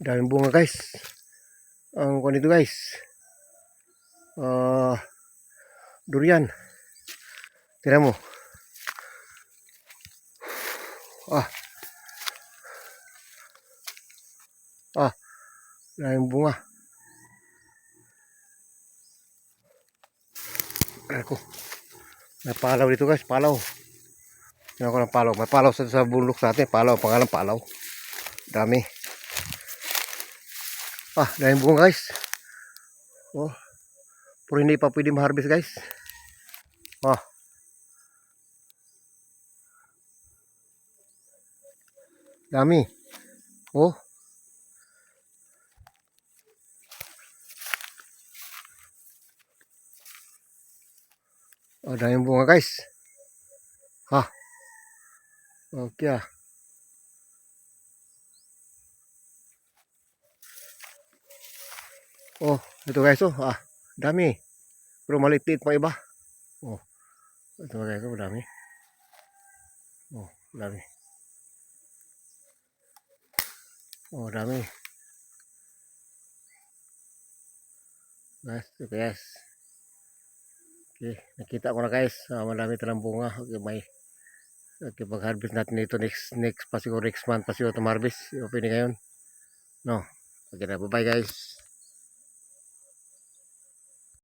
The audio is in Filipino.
Daming bunga guys. Ang kuwan dito guys. Durian. Tira mo. Daming bunga. Ako. May palaw dito guys, palaw. Tingnan ko ng palaw. May palaw sa bundok natin. Palaw, pangalan palaw. Dami. Daming bunga guys. Pero hindi pa pwede ma-harvest guys. Dami. Daming bunga guys. Okay ito guys dami. Pero maliit pa iba. Ito guys, dami. Dami. Dami. Guys, ito guys. Okay, nakita ko na guys. Marami talang bunga. Okay, pag-harvest natin ito next pa siguro next month pa siguro ito ma-harvest. Okay na ngayon. No. Okay na, bye-bye guys.